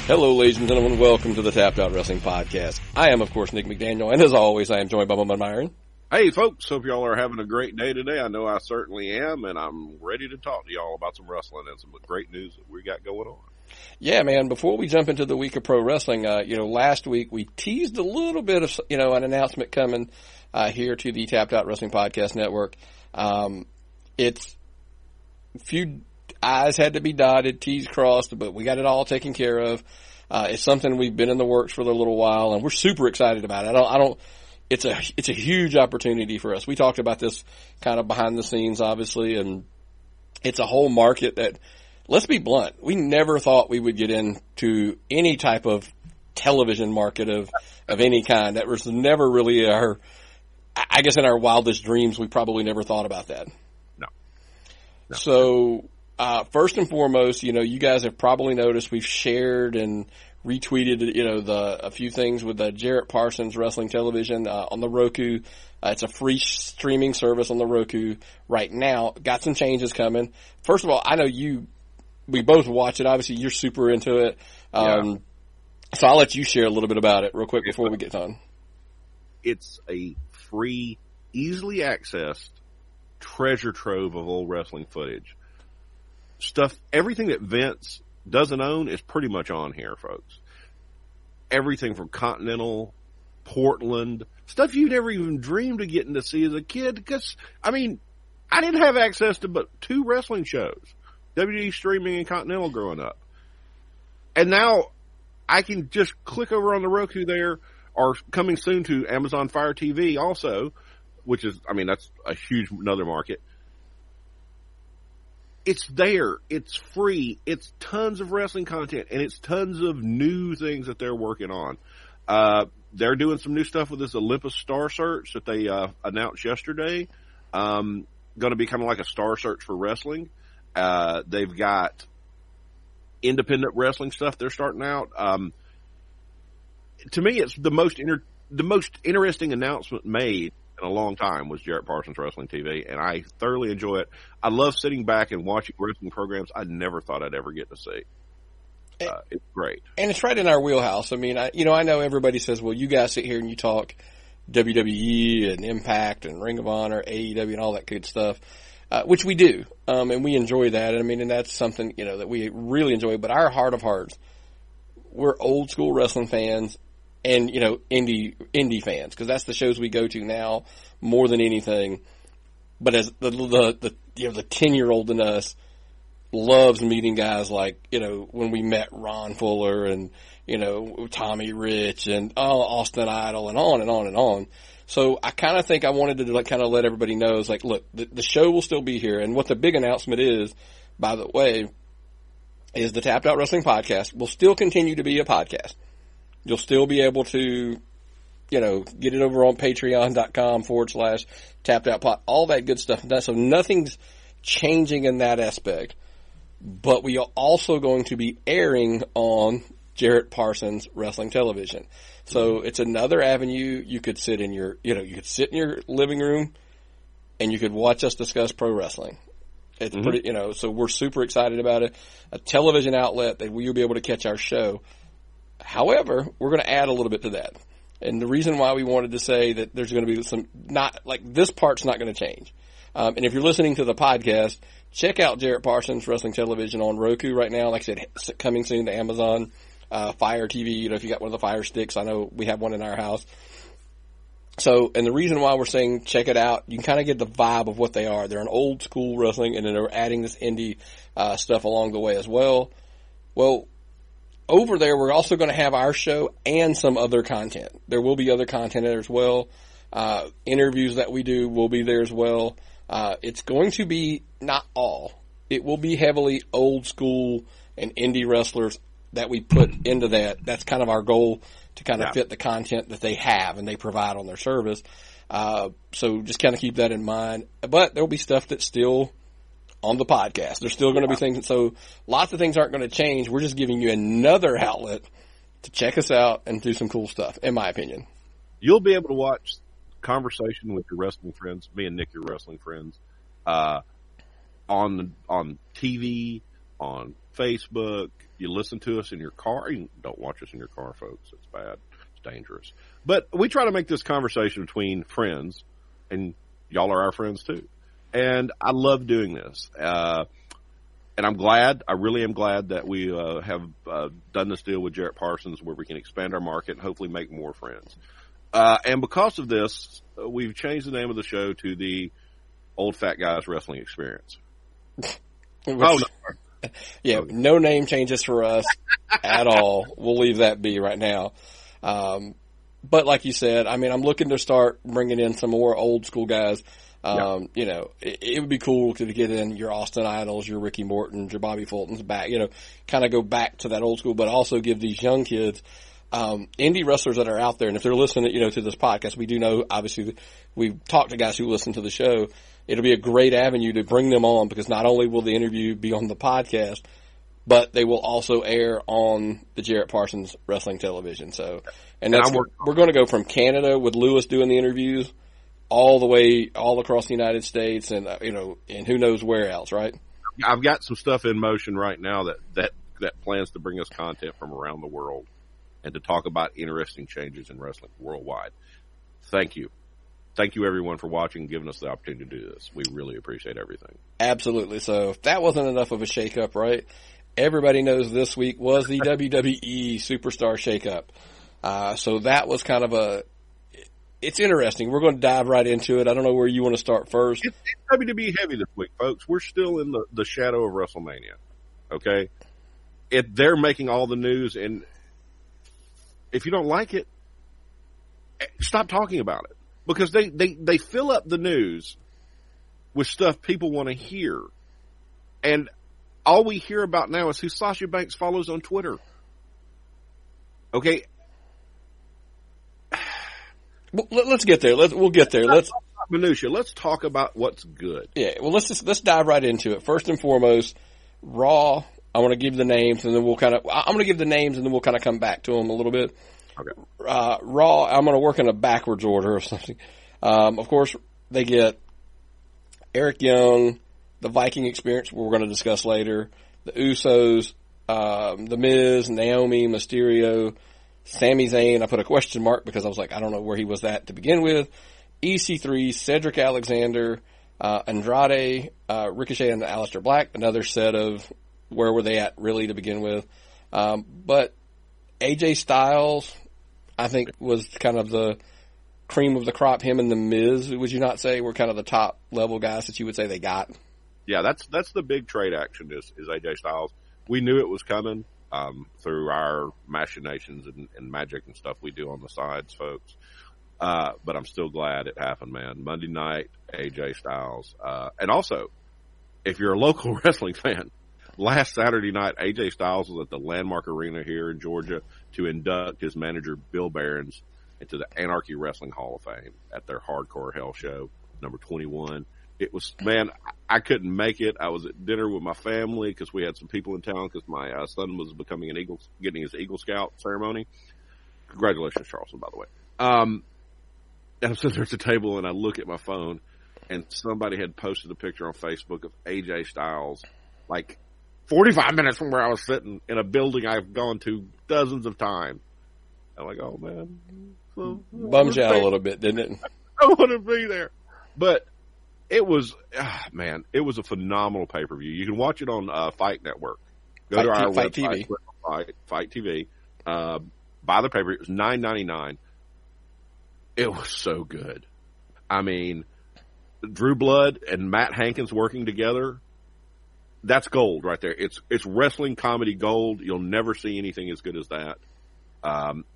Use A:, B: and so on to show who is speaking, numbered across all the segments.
A: Hello, ladies and gentlemen. Welcome to the Tapped Out Wrestling Podcast. I am, of course, Nick McDaniel, and as always, I am joined by Bubba Myron.
B: Hey, folks. Hope y'all are having a great day today. I know I certainly am, and I'm ready to talk to y'all about some wrestling and some great news that we got going on.
A: Yeah, man. Before we jump into the week of pro wrestling, last week we teased a little bit of, an announcement coming here to the Tapped Out Wrestling Podcast Network. It's a few I's had to be dotted, T's crossed, but we got it all taken care of. It's something we've been in the works for a little while, and we're super excited about it. It's a huge opportunity for us. We talked about this kind of behind the scenes, obviously, and it's a whole market that, let's be blunt, we never thought we would get into any type of television market of any kind. That was never really I guess in our wildest dreams, we probably never thought about that.
B: No.
A: So, first and foremost, you guys have probably noticed we've shared and retweeted, a few things with Jarrett Parsons Wrestling Television on the Roku. It's a free streaming service on the Roku right now. Got some changes coming. First of all, I know we both watch it. Obviously, you're super into it. So I'll let you share a little bit about it real quick before we get on.
B: It's a free, easily accessed treasure trove of old wrestling footage. Stuff, everything that Vince doesn't own is pretty much on here, folks. Everything from Continental, Portland, stuff you never even dreamed of getting to see as a kid. Because, I didn't have access to but 2 wrestling shows, WWE Streaming and Continental growing up. And now I can just click over on the Roku there, or coming soon to Amazon Fire TV also, which is, that's a huge another market. It's there. It's free. It's tons of wrestling content, and it's tons of new things that they're working on. They're doing some new stuff with this Olympus Star Search that they announced yesterday. Going to be kind of like a Star Search for wrestling. They've got independent wrestling stuff they're starting out. To me, it's the most interesting announcement made in a long time was Jarrett Parsons Wrestling TV, and I thoroughly enjoy it. I love sitting back and watching wrestling programs I never thought I'd ever get to see. It's great.
A: And it's right in our wheelhouse. I know everybody says, well, you guys sit here and you talk WWE and Impact and Ring of Honor, AEW and all that good stuff, which we do. And we enjoy that. And that's something, that we really enjoy. But our heart of hearts, we're old school wrestling fans. And, indie fans, because that's the shows we go to now more than anything. But as the 10-year-old in us loves meeting guys like, when we met Ron Fuller and, Tommy Rich and Austin Idol and on and on and on. So I kind of think I wanted to kind of let everybody know, is like, look, the show will still be here. And what the big announcement is, by the way, is the Tapped Out Wrestling Podcast will still continue to be a podcast. You'll still be able to, get it over on patreon.com/tapped-out-pod, all that good stuff. So nothing's changing in that aspect. But we are also going to be airing on Jarrett Parsons Wrestling Television. So it's another avenue. You could sit in your, you could sit in your living room and you could watch us discuss pro wrestling. It's pretty, so we're super excited about it. A television outlet that you'll be able to catch our show. However, we're going to add a little bit to that. And the reason why we wanted to say that there's going to be this part's not going to change. And if you're listening to the podcast, check out Jarrett Parsons Wrestling Television on Roku right now. Like I said, coming soon to Amazon Fire TV. If you got one of the Fire Sticks, I know we have one in our house. So, and the reason why we're saying check it out, you can kind of get the vibe of what they are. They're an old school wrestling, and then they're adding this indie stuff along the way as well. Well, over there, we're also going to have our show and some other content. There will be other content there as well. Interviews that we do will be there as well. It's going to be not all. It will be heavily old school and indie wrestlers that we put into that. That's kind of our goal, to kind of fit the content that they have and they provide on their service. So just kind of keep that in mind. But there'll be stuff that's still on the podcast. There's still going to be things. So lots of things aren't going to change. We're just giving you another outlet to check us out and do some cool stuff, in my opinion.
B: You'll be able to watch conversation with your wrestling friends, me and Nick, your wrestling friends, on TV, on Facebook. You listen to us in your car. You don't watch us in your car, folks. It's bad. It's dangerous. But we try to make this conversation between friends, and y'all are our friends too. And I love doing this. And I'm glad, I really am glad that we have done this deal with Jarrett Parsons where we can expand our market and hopefully make more friends. And because of this, we've changed the name of the show to the Old Fat Guys Wrestling Experience. No.
A: Yeah, no name changes for us at all. We'll leave that be right now. But like you said, I mean, I'm looking to start bringing in some more old school guys. You know, it would be cool to get in your Austin Idols, your Ricky Mortons, your Bobby Fultons back, you know, kind of go back to that old school, but also give these young kids, indie wrestlers that are out there. And if they're listening, you know, to this podcast, we do know, obviously, we've talked to guys who listen to the show. It'll be a great avenue to bring them on because not only will the interview be on the podcast, but they will also air on the Jarrett Parsons Wrestling Television. So, and that's, we're going to go from Canada with Lewis doing the interviews all the way, all across the United States and, you know, and who knows where else, right?
B: I've got some stuff in motion right now that plans to bring us content from around the world and to talk about interesting changes in wrestling worldwide. Thank you. Thank you, everyone, for watching and giving us the opportunity to do this. We really appreciate everything.
A: Absolutely. So if that wasn't enough of a shakeup, right? Everybody knows this week was the WWE Superstar Shakeup. So that was kind of it's interesting. We're going to dive right into it. I don't know where you want to start first.
B: It's WWE heavy this week, folks. We're still in the shadow of WrestleMania. Okay? They're making all the news, and if you don't like it, stop talking about it. Because they fill up the news with stuff people want to hear. And all we hear about now is who Sasha Banks follows on Twitter. Okay?
A: Well, let's get there. We'll get there. Let's
B: talk about minutia. Let's talk about what's good.
A: Yeah, well, let's dive right into it. First and foremost, Raw. I want to give the names, and then I'm going to give the names, and then we'll kind of come back to them a little bit.
B: Okay.
A: Raw, I'm going to work in a backwards order or something. Of course, they get Eric Young, the Viking Experience, we're going to discuss later, the Usos, The Miz, Naomi, Mysterio, Sami Zayn. I put a question mark because I was like, I don't know where he was at to begin with. EC3, Cedric Alexander, Andrade, Ricochet, and Aleister Black. Another set of where were they at really to begin with. But AJ Styles, I think, was kind of the cream of the crop. Him and The Miz, would you not say, were kind of the top level guys that you would say they got?
B: Yeah, that's the big trade action is AJ Styles. We knew it was coming through our machinations and magic and stuff we do on the sides, folks. But I'm still glad it happened, man. Monday night, AJ Styles. And also, if you're a local wrestling fan, last Saturday night, AJ Styles was at the Landmark Arena here in Georgia to induct his manager, Bill Behrens, into the Anarchy Wrestling Hall of Fame at their Hardcore Hell show, number 21. It was, man, I couldn't make it. I was at dinner with my family because we had some people in town because my son was becoming getting his Eagle Scout ceremony. Congratulations, Charleston, by the way. And I'm sitting there at the table and I look at my phone and somebody had posted a picture on Facebook of AJ Styles, like 45 minutes from where I was sitting in a building I've gone to dozens of times. I'm like, oh man.
A: Bums you out a little bit, didn't it?
B: I want to be there. But it was, man, it was a phenomenal pay-per-view. You can watch it on Fight Network. Go to our
A: Fight
B: website,
A: TV.
B: Fight TV. Buy the pay-per-view. It was $9.99. It was so good. I mean, Drew Blood and Matt Hankins working together, that's gold right there. It's wrestling comedy gold. You'll never see anything as good as that.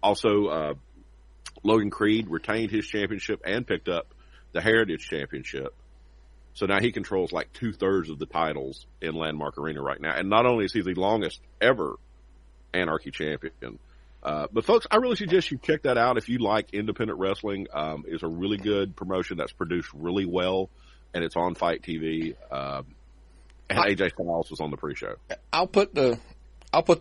B: Also, Logan Creed retained his championship and picked up the Heritage Championship. So now he controls like 2/3 of the titles in Landmark Arena right now. And not only is he the longest ever Anarchy champion, but folks, I really suggest you check that out if you like independent wrestling. It's a really good promotion that's produced really well, and it's on Fight TV. And AJ Styles was on the pre-show.
A: I'll put the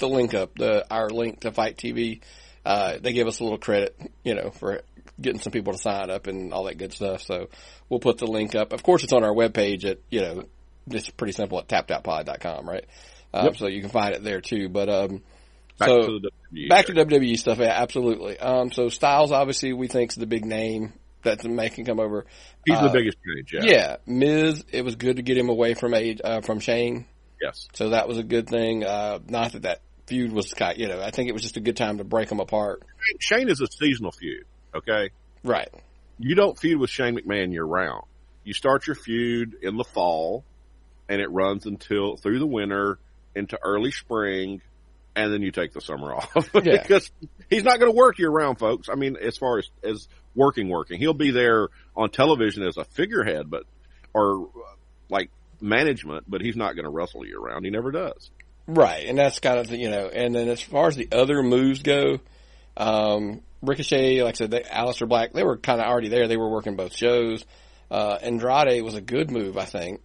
A: link up, our link to Fight TV. They give us a little credit, for getting some people to sign up and all that good stuff. So we'll put the link up. Of course, it's on our webpage at, it's pretty simple at tappedoutpod.com, right? So you can find it there too. But
B: Back to the WWE.
A: Back to WWE stuff, yeah, absolutely. So Styles, obviously, we think is the big name that's making come over.
B: He's the biggest change, yeah.
A: Yeah, Miz, it was good to get him away from Shane.
B: Yes.
A: So that was a good thing. Not that feud was, I think it was just a good time to break them apart.
B: Shane is a seasonal feud, okay?
A: Right.
B: You don't feud with Shane McMahon year round. You start your feud in the fall, and it runs through the winter into early spring, and then you take the summer off.
A: Yeah.
B: Because he's not going to work year round, folks. I mean, as far as working. He'll be there on television as a figurehead, or like management, but he's not going to wrestle year round. He never does.
A: Right. And that's kind of, and then as far as the other moves go, Ricochet, like I said, Aleister Black, they were kind of already there. They were working both shows. Andrade was a good move, I think.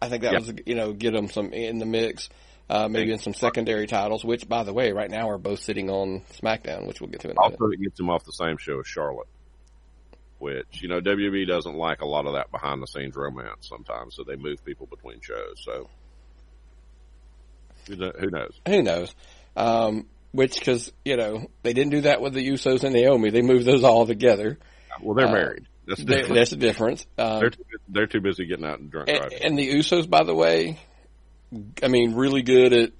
A: I think that was, get them some in the mix, maybe in some secondary titles, which, by the way, right now are both sitting on SmackDown, which we'll get to in a minute.
B: Also, it gets them off the same show as Charlotte, which, WWE doesn't like a lot of that behind-the-scenes romance sometimes, so they move people between shows. So, who knows? Who knows?
A: Because, they didn't do that with the Usos and Naomi. They moved those all together.
B: Well, they're married. That's
A: the difference.
B: They're too busy getting out and drunk driving.
A: And the Usos, by the way, I mean, really good at,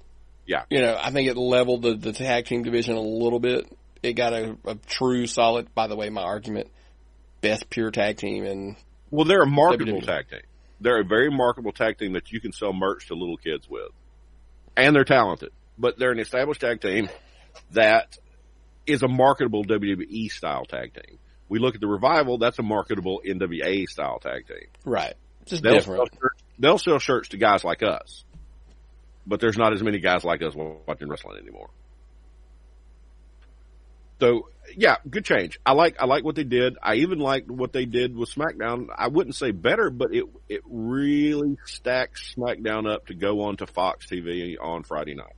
A: I think it leveled the tag team division a little bit. It got a true solid, by the way, my argument, best pure tag team. And
B: well, they're a marketable tag team. They're a very marketable tag team that you can sell merch to little kids with. And they're talented. But they're an established tag team that is a marketable WWE style tag team. We look at the Revival, that's a marketable NWA style tag team.
A: Right. Just different.
B: They'll sell shirts to guys like us. But there's not as many guys like us watching wrestling anymore. So, yeah, good change. I like what they did. I even liked what they did with SmackDown. I wouldn't say better, but it really stacks SmackDown up to go on to Fox TV on Friday night.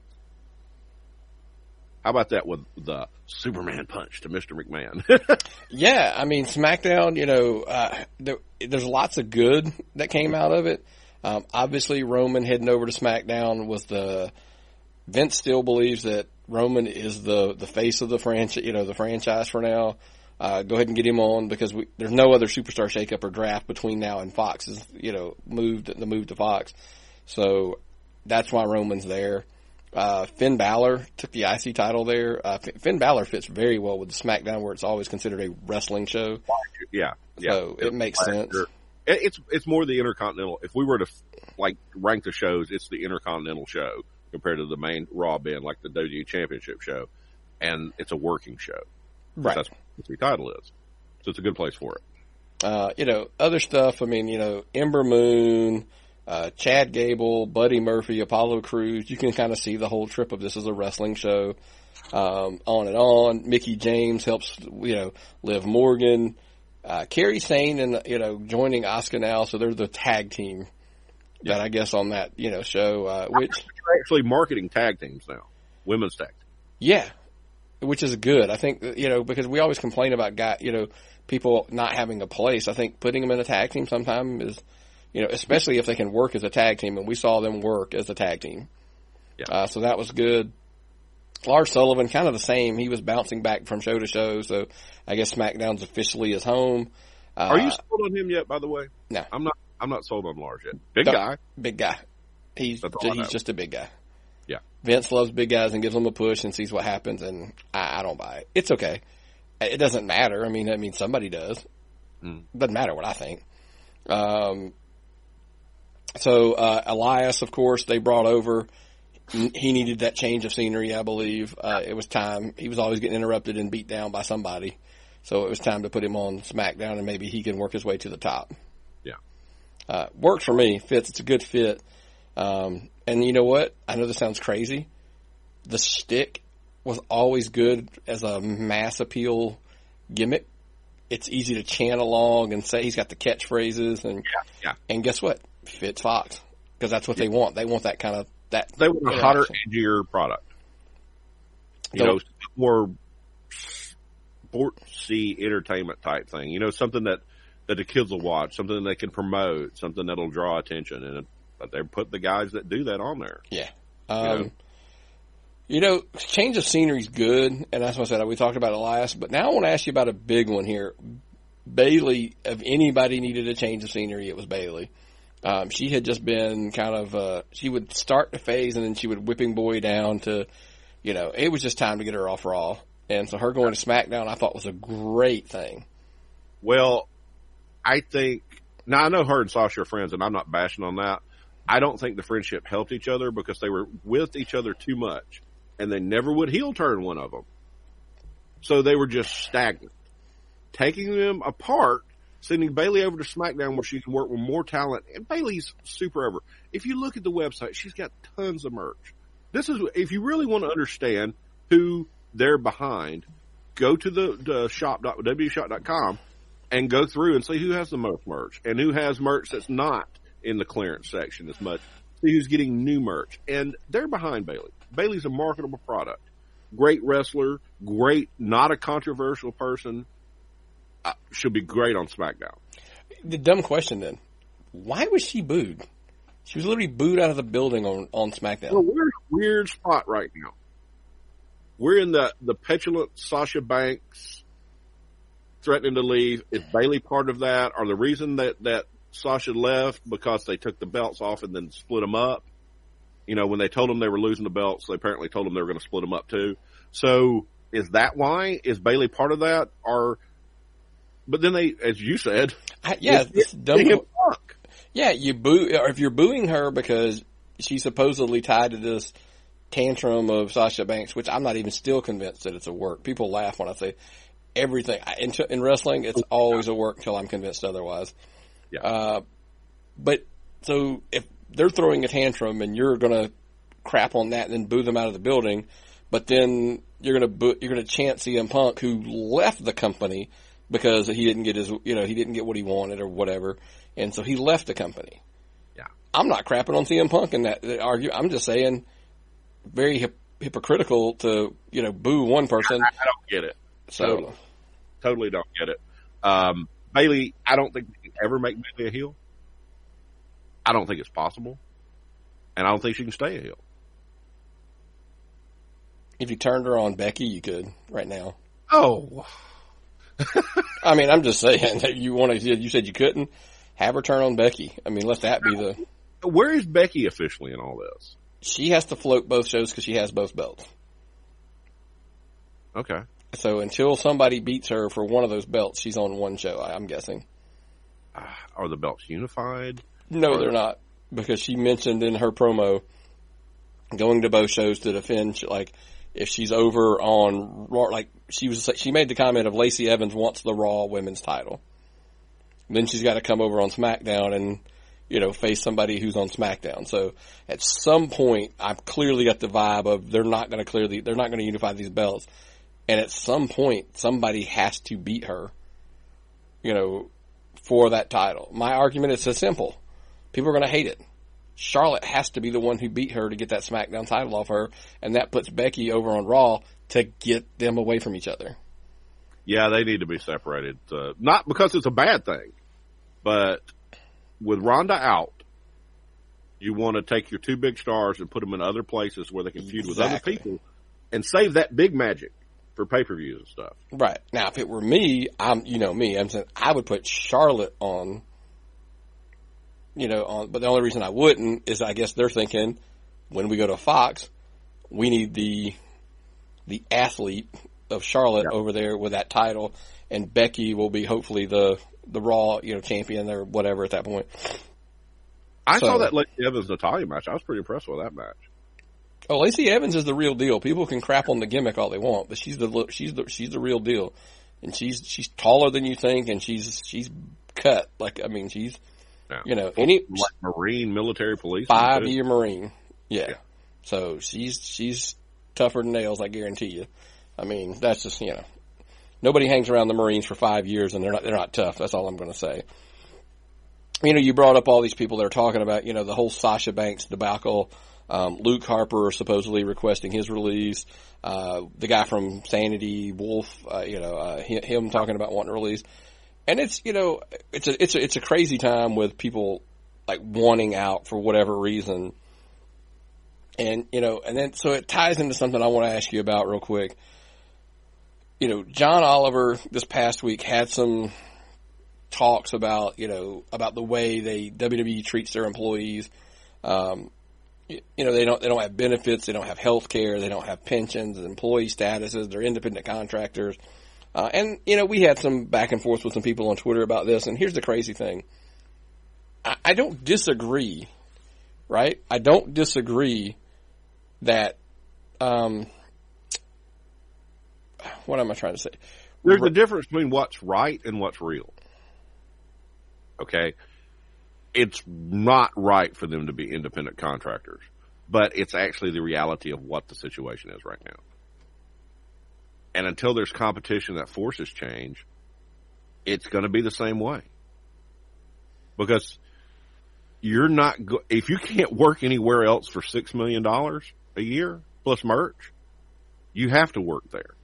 B: How about that with the Superman punch to Mr. McMahon?
A: Yeah, I mean, SmackDown, there's lots of good that came out of it. Obviously, Roman heading over to SmackDown was Vince still believes that Roman is the face of the franchise for now. Go ahead and get him on because there's no other Superstar Shakeup or draft between now and Fox's, the move to Fox. So that's why Roman's there. Finn Balor took the IC title there. Finn Balor fits very well with the SmackDown where it's always considered a wrestling show.
B: Yeah.
A: So it makes sense.
B: It's more the Intercontinental. If we were to rank the shows, it's the Intercontinental show compared to the main Raw being like the WWE Championship show. And it's a working show.
A: Right.
B: That's what the title is. So it's a good place for it.
A: Other stuff, I mean, Ember Moon, Chad Gable, Buddy Murphy, Apollo Crews. You can kind of see the whole trip of this as a wrestling show. On and on. Mickey James helps, Liv Morgan. Kairi Sane and, joining Asuka now. So they're the tag team that I guess on that, show, which.
B: They're actually marketing tag teams now. Women's tag team.
A: Yeah. Which is good. I think, because we always complain about people not having a place. I think putting them in a tag team sometimes is, especially if they can work as a tag team, and we saw them work as a tag team. Yeah. So that was good. Lars Sullivan, kind of the same. He was bouncing back from show to show, so I guess SmackDown's officially his home.
B: Are you sold on him yet, by the way?
A: No.
B: I'm not sold on Lars yet. Big guy.
A: He's just a big guy.
B: Yeah.
A: Vince loves big guys and gives them a push and sees what happens, and I don't buy it. It's okay. It doesn't matter. I mean, somebody does. Doesn't matter what I think. So Elias, of course, they brought over. He needed that change of scenery, I believe. It was time. He was always getting interrupted and beat down by somebody. So it was time to put him on SmackDown, and maybe he can work his way to the top.
B: Yeah.
A: Worked for me. Fits. It's a good fit. And you know what? I know this sounds crazy. The stick was always good as a mass appeal gimmick. It's easy to chant along and say he's got the catchphrases and guess what? Fits Fox because that's what they want. They want that kind of
B: They want a hotter, edgier product. More sportsy entertainment type thing. Something that the kids will watch, something they can promote, something that'll draw attention, and they put the guys that do that on there.
A: Yeah. Change of scenery is good, and that's what I said. We talked about it last, but now I want to ask you about a big one here. Bayley, if anybody needed a change of scenery, it was Bayley. She had just been kind of, she would start the phase and then she would whipping boy down to, it was just time to get her off Raw. And so her going to SmackDown I thought was a great thing.
B: Well, I think, now I know her and Sasha are friends and I'm not bashing on that. I don't think the friendship helped each other because they were with each other too much and they never would heel turn one of them. So they were just stagnant. Taking them apart, sending Bayley over to SmackDown where she can work with more talent. And Bayley's super over. If you look at the website, she's got tons of merch. This is, if you really want to understand who they're behind, go to the shop.wshop.com and go through and see who has the most merch and who has merch that's not in the clearance section as much. See who's getting new merch. And they're behind Bayley. Bayley's a marketable product. Great wrestler, great, not a controversial person. Should be great on SmackDown.
A: The dumb question then. Why was she booed? She was literally booed out of the building on SmackDown.
B: Well, we're in a weird spot right now. We're in the petulant Sasha Banks threatening to leave. Is Bayley part of that? Or the reason that Sasha left because they took the belts off and then split them up? When they told them they were losing the belts, they apparently told them they were going to split them up too. So is that why? Is Bayley part of that? But then they, as you said,
A: it's dumb. Yeah, you boo, or if you're booing her because she's supposedly tied to this tantrum of Sasha Banks, which I'm not even still convinced that it's a work. People laugh when I say everything. In wrestling, it's always a work until I'm convinced otherwise.
B: Yeah.
A: But so if they're throwing a tantrum and you're going to crap on that and then boo them out of the building, but then you're going to chant CM Punk, who left the company because he didn't get he didn't get what he wanted or whatever. And so he left the company.
B: Yeah.
A: I'm not crapping on CM Punk in that argue. I'm just saying very hypocritical to, boo one person.
B: I don't get it.
A: So
B: totally don't get it. Bayley, I don't think they can ever make Bayley a heel. I don't think it's possible. And I don't think she can stay a heel.
A: If you turned her on Becky, you could right now.
B: Oh.
A: I mean, I'm just saying that you said you couldn't. Have her turn on Becky. I mean, let that be the...
B: Where is Becky officially in all this?
A: She has to float both shows because she has both belts.
B: Okay.
A: So until somebody beats her for one of those belts, she's on one show, I'm guessing.
B: Are the belts unified?
A: No, they're not. Because she mentioned in her promo going to both shows to defend, like, if she's over on Raw, like, she made the comment of Lacey Evans wants the Raw women's title. Then she's got to come over on SmackDown and, face somebody who's on SmackDown. So at some point, I've clearly got the vibe of they're not going to unify these belts. And at some point, somebody has to beat her, for that title. My argument is so simple. People are going to hate it. Charlotte has to be the one who beat her to get that SmackDown title off her. And that puts Becky over on Raw to get them away from each other.
B: Yeah, they need to be separated. Not because it's a bad thing, but with Ronda out, you want to take your two big stars and put them in other places where they can feud with other people and save that big magic for pay-per-views and stuff.
A: Right. Now, if it were me, I'm saying I would put Charlotte on, but the only reason I wouldn't is I guess they're thinking when we go to Fox, we need the athlete of Charlotte over there with that title, and Becky will be hopefully the Raw, champion or whatever at that point.
B: I saw that Lacey Evans Natalya match. I was pretty impressed with that match.
A: Oh, Lacey Evans is the real deal. People can crap on the gimmick all they want, but she's the real deal, and she's taller than you think, and she's cut she's
B: like Marine military police
A: 5-year Marine, yeah. So she's tougher than nails, I guarantee you. I mean, that's just, nobody hangs around the Marines for 5 years and they're not tough. That's all I'm going to say. You brought up all these people that are talking about, the whole Sasha Banks debacle. Luke Harper supposedly requesting his release. The guy from Sanity, Wolf, him talking about wanting to release. And it's, it's a crazy time with people like wanting out for whatever reason. And, and then, so it ties into something I want to ask you about real quick. John Oliver this past week had some talks about, about the way WWE treats their employees. They don't have benefits, they don't have health care, they don't have pensions, employee statuses, they're independent contractors. And we had some back and forth with some people on Twitter about this, and here's the crazy thing. I don't disagree, right? I don't disagree that, what am I trying to say?
B: There's a difference between what's right and what's real. Okay? It's not right for them to be independent contractors, but it's actually the reality of what the situation is right now. And until there's competition that forces change, it's going to be the same way. Because you're not, if you can't work anywhere else for $6 million a year plus merch, you have to work there.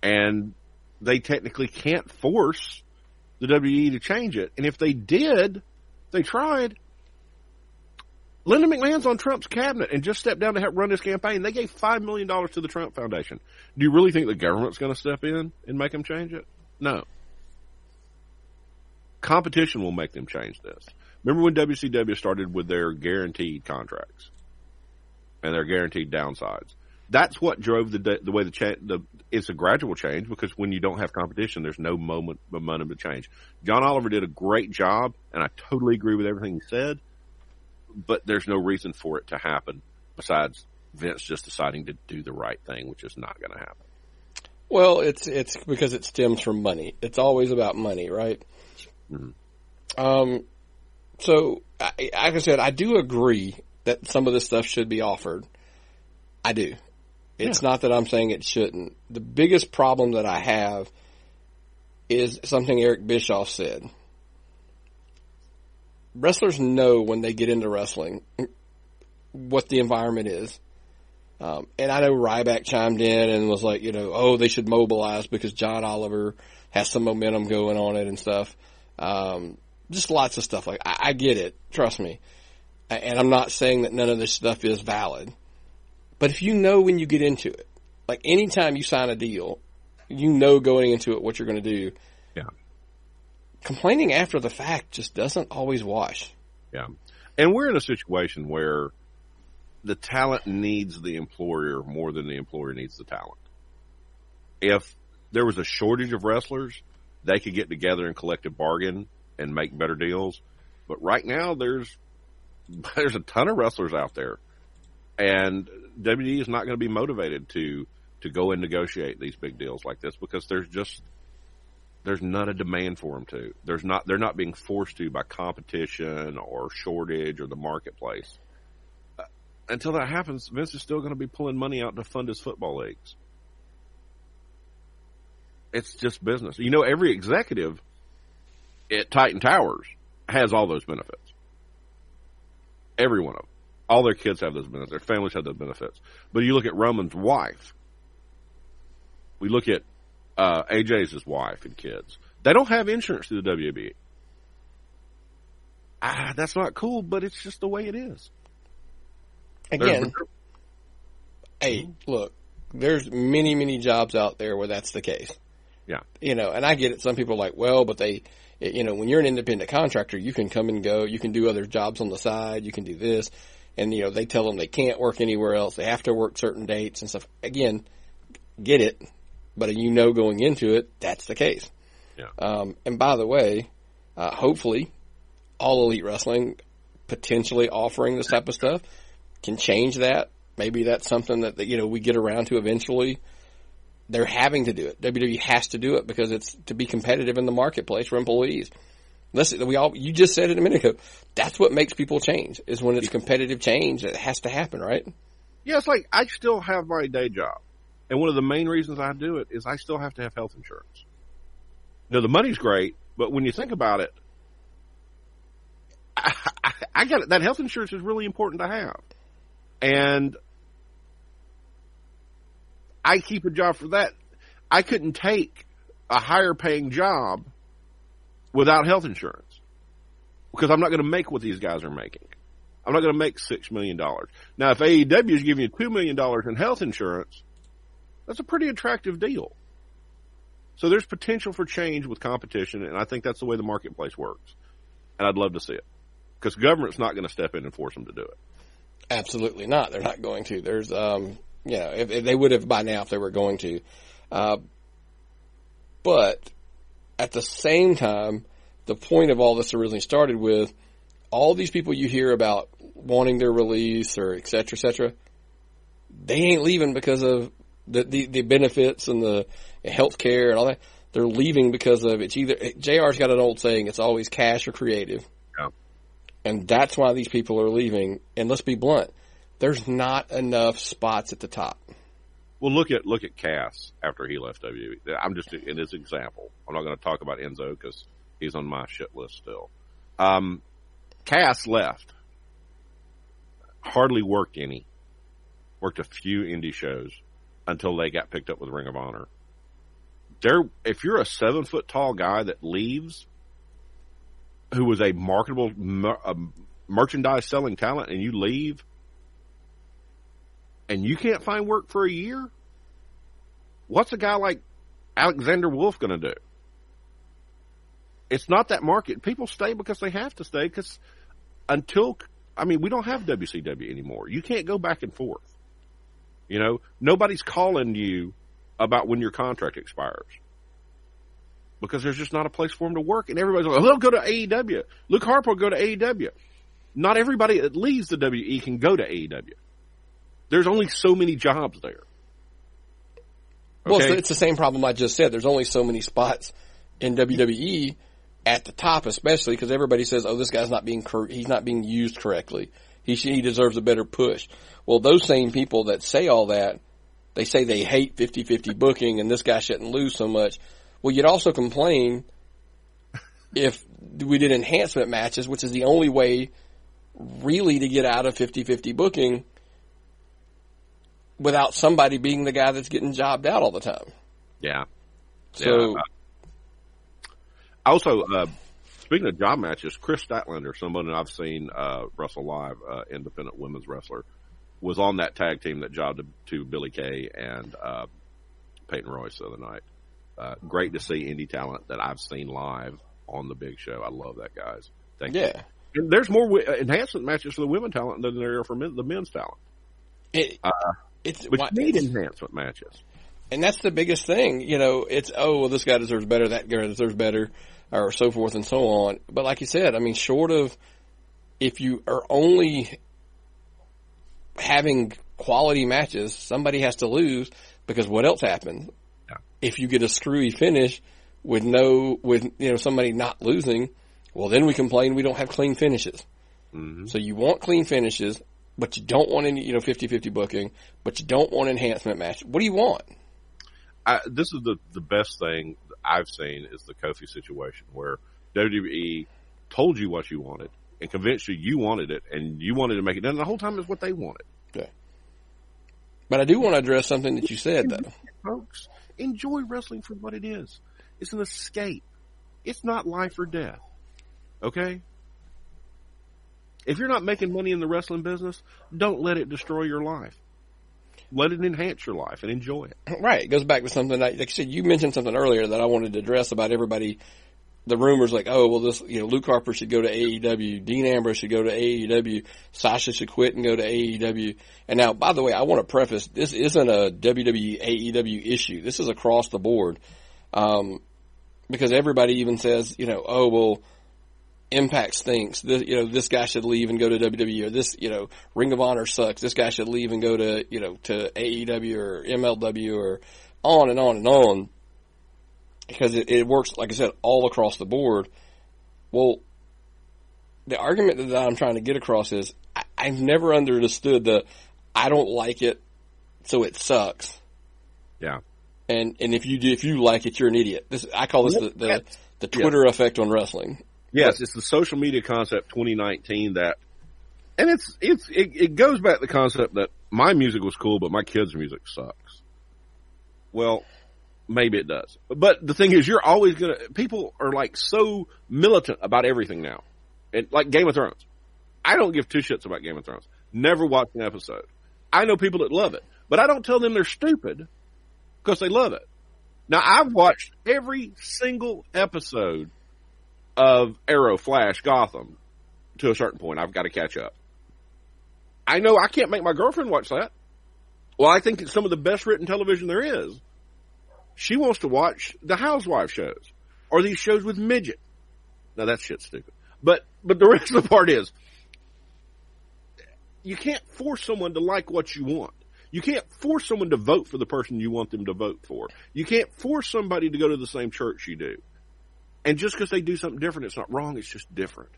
B: And they technically can't force the WWE to change it. And if they did, they tried. Linda McMahon's on Trump's cabinet and just stepped down to help run this campaign. They gave $5 million to the Trump Foundation. Do you really think the government's going to step in and make them change it? No. Competition will make them change this. Remember when WCW started with their guaranteed contracts and their guaranteed downsides? That's what drove the way it's a gradual change, because when you don't have competition, there's no momentum to change. John Oliver did a great job, and I totally agree with everything he said, but there's no reason for it to happen besides Vince just deciding to do the right thing, which is not going to happen.
A: Well, it's because it stems from money. It's always about money, right? Mm-hmm. So, like I said, I do agree that some of this stuff should be offered. I do. It's not that I'm saying it shouldn't. The biggest problem that I have is something Eric Bischoff said. Wrestlers know when they get into wrestling what the environment is. And I know Ryback chimed in and was like, they should mobilize because John Oliver has some momentum going on it and stuff. Just lots of stuff. I get it. Trust me. And I'm not saying that none of this stuff is valid. But if you know when you get into it, like anytime you sign a deal, going into it what you're going to do.
B: Yeah.
A: Complaining after the fact just doesn't always wash.
B: Yeah. And we're in a situation where the talent needs the employer more than the employer needs the talent. If there was a shortage of wrestlers, they could get together and collective bargain and make better deals. But right now there's a ton of wrestlers out there. And WWE is not going to be motivated to go and negotiate these big deals like this because there's not a demand for them to. They're not being forced to by competition or shortage or the marketplace. Until that happens, Vince is still going to be pulling money out to fund his football leagues. It's just business. Every executive at Titan Towers has all those benefits. Every one of them. All their kids have those benefits. Their families have those benefits. But you look at Roman's wife. We look at AJ's wife and kids. They don't have insurance through the WB. That's not cool, but it's just the way it is.
A: Again, hey, look, there's many, many jobs out there where that's the case.
B: Yeah.
A: And I get it. Some people are like, well, but when you're an independent contractor, you can come and go. You can do other jobs on the side. You can do this. And, they tell them they can't work anywhere else. They have to work certain dates and stuff. Again, get it. But going into it, that's the case.
B: Yeah.
A: And by the way, hopefully all Elite Wrestling potentially offering this type of stuff can change that. Maybe that's something that we get around to eventually. They're having to do it. WWE has to do it because it's to be competitive in the marketplace for employees. Listen, you just said it a minute ago. That's what makes people change, is when it's competitive change. It has to happen, right?
B: Yeah, it's like I still have my day job. And one of the main reasons I do it is I still have to have health insurance. The money's great, but when you think about it, I got it. That health insurance is really important to have. And I keep a job for that. I couldn't take a higher paying job without health insurance because I'm not going to make what these guys are making. I'm not going to make $6 million. Now, if AEW is giving you $2 million in health insurance, that's a pretty attractive deal. So there's potential for change with competition, and I think that's the way the marketplace works. And I'd love to see it. Because the government's not going to step in and force them to do it.
A: Absolutely not. They're not going to. There's, if they would have by now if they were going to. But at the same time, the point of all this originally started with all these people you hear about wanting their release or et cetera, they ain't leaving because of the benefits and the health care and all that. They're leaving because of it's either JR's got an old saying, it's always cash or creative.
B: Yeah.
A: And that's why these people are leaving. And let's be blunt, there's not enough spots at the top.
B: Well, look at Cass after he left WWE. I'm just in his example. I'm not going to talk about Enzo because he's on my shit list still. Cass left. Hardly worked any. Worked a few indie shows until they got picked up with Ring of Honor. If you're a 7 foot tall guy that leaves, who was a marketable merchandise selling talent, and you leave, and you can't find work for a year, what's a guy like Alexander Wolf going to do? It's not that market. People stay because they have to stay because we don't have WCW anymore. You can't go back and forth. You know, nobody's calling you about when your contract expires because there's just not a place for them to work. And everybody's like, he'll go to AEW. Luke Harper will go to AEW. Not everybody that leaves the WE can go to AEW. There's only so many jobs there. Okay?
A: Well, it's the same problem I just said. There's only so many spots in WWE at the top, especially because everybody says, "Oh, this guy's he's not being used correctly. He deserves a better push." Well, those same people that say all that, they say they hate 50-50 booking and this guy shouldn't lose so much. Well, you'd also complain if we did enhancement matches, which is the only way really to get out of 50-50 booking without somebody being the guy that's getting jobbed out all the time.
B: Yeah.
A: So,
B: also, speaking of job matches, Chris Statlander, someone that I've seen wrestle live, independent women's wrestler, was on that tag team that jobbed to Billy Kay and Peyton Royce the other night. Great to see indie talent that I've seen live on the big show. I love that, guys. Thank you. And there's more enhancement matches for the women talent than there are for the men's talent. But you need enhancement matches.
A: And that's the biggest thing. You know, it's, this guy deserves better, that guy deserves better, or so forth and so on. But like you said, I mean, short of if you are only having quality matches, somebody has to lose because what else happens?
B: Yeah.
A: If you get a screwy finish with somebody not losing, well, then we complain we don't have clean finishes.
B: Mm-hmm. So
A: you want clean finishes, but you don't want any, 50-50 booking, but you don't want enhancement match. What do you want?
B: This is the best thing I've seen is the Kofi situation where WWE told you what you wanted and convinced you wanted it and you wanted to make it done. The whole time is what they wanted.
A: Yeah. But I do want to address something that you said, though.
B: Folks, enjoy wrestling for what it is. It's an escape. It's not life or death. Okay? If you're not making money in the wrestling business, don't let it destroy your life. Let it enhance your life and enjoy it.
A: Right. It goes back to something like you said, you mentioned something earlier that I wanted to address about everybody. The rumors like, Luke Harper should go to AEW. Dean Ambrose should go to AEW. Sasha should quit and go to AEW. And now, by the way, I want to preface, this isn't a WWE AEW issue. This is across the board. Because everybody even says, Impact stinks. This guy should leave and go to WWE, or this, Ring of Honor sucks. This guy should leave and go to, to AEW or MLW or on and on and on. Because it works, like I said, all across the board. Well, the argument that I'm trying to get across is I've never understood I don't like it, so it sucks.
B: Yeah.
A: And if you like it, you're an idiot. I call this the Twitter effect on wrestling.
B: Yes, it's the social media concept 2019 and it goes back to the concept that my music was cool, but my kids' music sucks. Well, maybe it does. But the thing is, people are like so militant about everything now. And like Game of Thrones. I don't give two shits about Game of Thrones. Never watched an episode. I know people that love it, but I don't tell them they're stupid because they love it. Now, I've watched every single episode of Arrow, Flash, Gotham to a certain point. I've got to catch up. I know I can't make my girlfriend watch that. Well, I think it's some of the best written television there is. She wants to watch the Housewives shows or these shows with midget. Now, that shit's stupid. But the rest of the part is, you can't force someone to like what you want. You can't force someone to vote for the person you want them to vote for. You can't force somebody to go to the same church you do. And just because they do something different, it's not wrong. It's just different.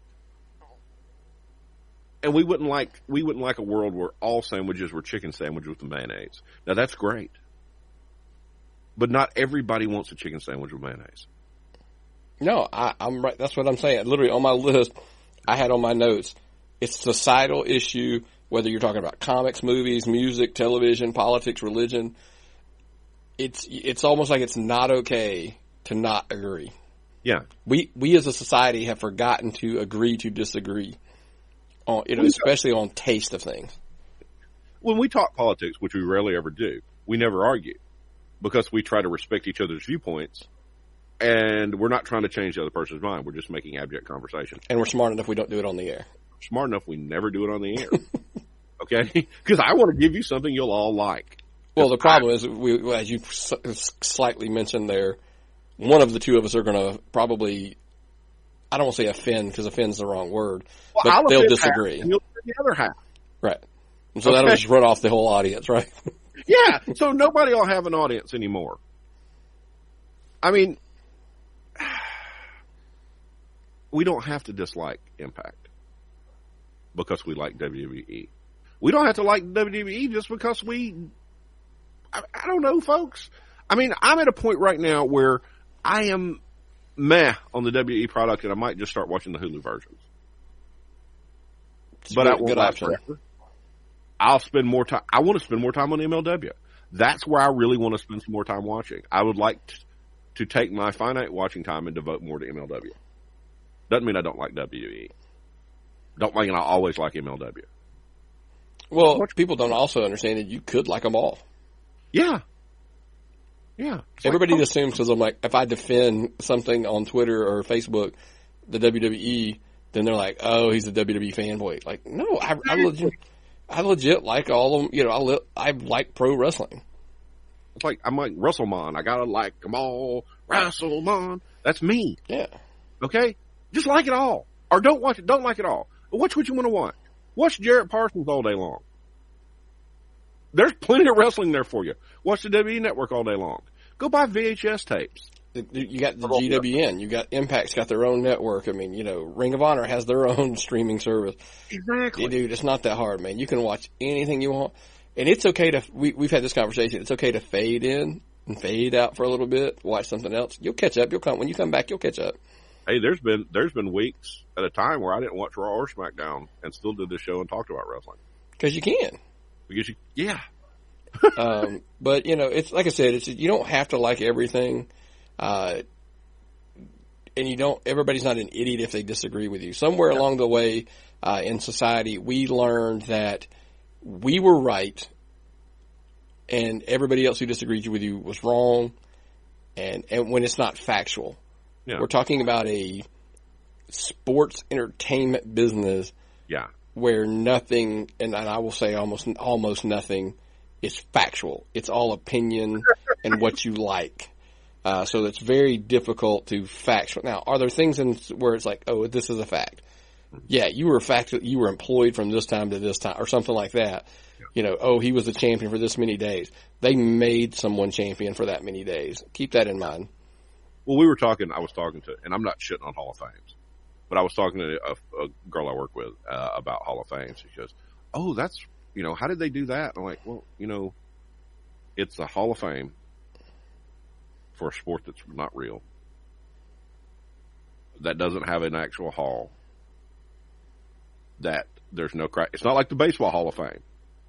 B: And we wouldn't like a world where all sandwiches were chicken sandwiches with mayonnaise. Now that's great, but not everybody wants a chicken sandwich with mayonnaise.
A: No, I'm right. That's what I'm saying. Literally on my list, I had on my notes, it's a societal issue. Whether you're talking about comics, movies, music, television, politics, religion, it's almost like it's not okay to not agree.
B: Yeah,
A: we as a society have forgotten to agree to disagree on, especially on taste of things.
B: When we talk politics, which we rarely ever do, we never argue because we try to respect each other's viewpoints, and we're not trying to change the other person's mind. We're just making abject conversation.
A: And we're smart enough we don't do it on the air.
B: Smart enough we never do it on the air. Okay? Because I want to give you something you'll all like.
A: Well, the problem is, as you slightly mentioned there, one of the two of us are going to probably, I don't want to say offend, because offend's the wrong word, but they'll disagree.
B: And you'll offend the other half.
A: Right. And so that'll just run off the whole audience, right?
B: Yeah. So nobody will have an audience anymore. I mean, we don't have to dislike Impact because we like WWE. We don't have to like WWE just because I don't know, folks. I mean, I'm at a point right now where I am meh on the WWE product, and I might just start watching the Hulu versions. But that won't last forever. I'll spend more time. I want to spend more time on MLW. That's where I really want to spend some more time watching. I would like to take my finite watching time and devote more to MLW. Doesn't mean I don't like WWE. Don't mean I always like MLW.
A: Well, people don't also understand that you could like them all.
B: Yeah. Yeah.
A: Everybody assumes, because I'm like, if I defend something on Twitter or Facebook, the WWE, then they're like, oh, he's a WWE fanboy. Like, no, I legit like all of them. I like pro wrestling.
B: It's like, I'm like WrestleMon. I gotta like them all. WrestleMon. That's me.
A: Yeah.
B: Okay? Just like it all. Or don't watch it. Don't like it all. Watch what you want to watch. Watch Jarrett Parsons all day long. There's plenty of wrestling there for you. Watch the WWE Network all day long. Go buy VHS tapes.
A: You got the GWN. You got Impact's got their own network. I mean, Ring of Honor has their own streaming service.
B: Exactly.
A: Dude, it's not that hard, man. You can watch anything you want. And it's okay to, we've had this conversation, it's okay to fade in and fade out for a little bit, watch something else. You'll catch up. When you come back, you'll catch up.
B: Hey, there's been weeks at a time where I didn't watch Raw or SmackDown and still did the show and talked about wrestling.
A: Because you can.
B: Yeah.
A: But it's like I said, you don't have to like everything, and everybody's not an idiot if they disagree with you. Somewhere along the way, in society, we learned that we were right and everybody else who disagreed with you was wrong. And when it's not factual, we're talking about a sports entertainment business.
B: Yeah.
A: Where nothing, and I will say almost nothing, is factual. It's all opinion and what you like. So it's very difficult to factual. Now, are there things where it's like, oh, this is a fact? Yeah, you were employed from this time to this time, or something like that. Oh, he was the champion for this many days. They made someone champion for that many days. Keep that in mind.
B: Well, I was talking to, and I'm not shitting on Hall of Fames, but I was talking to a girl I work with about Hall of Fame. She goes, oh, that's, how did they do that? And I'm like, well, it's a Hall of Fame for a sport that's not real. That doesn't have an actual hall. That there's no, it's not like the Baseball Hall of Fame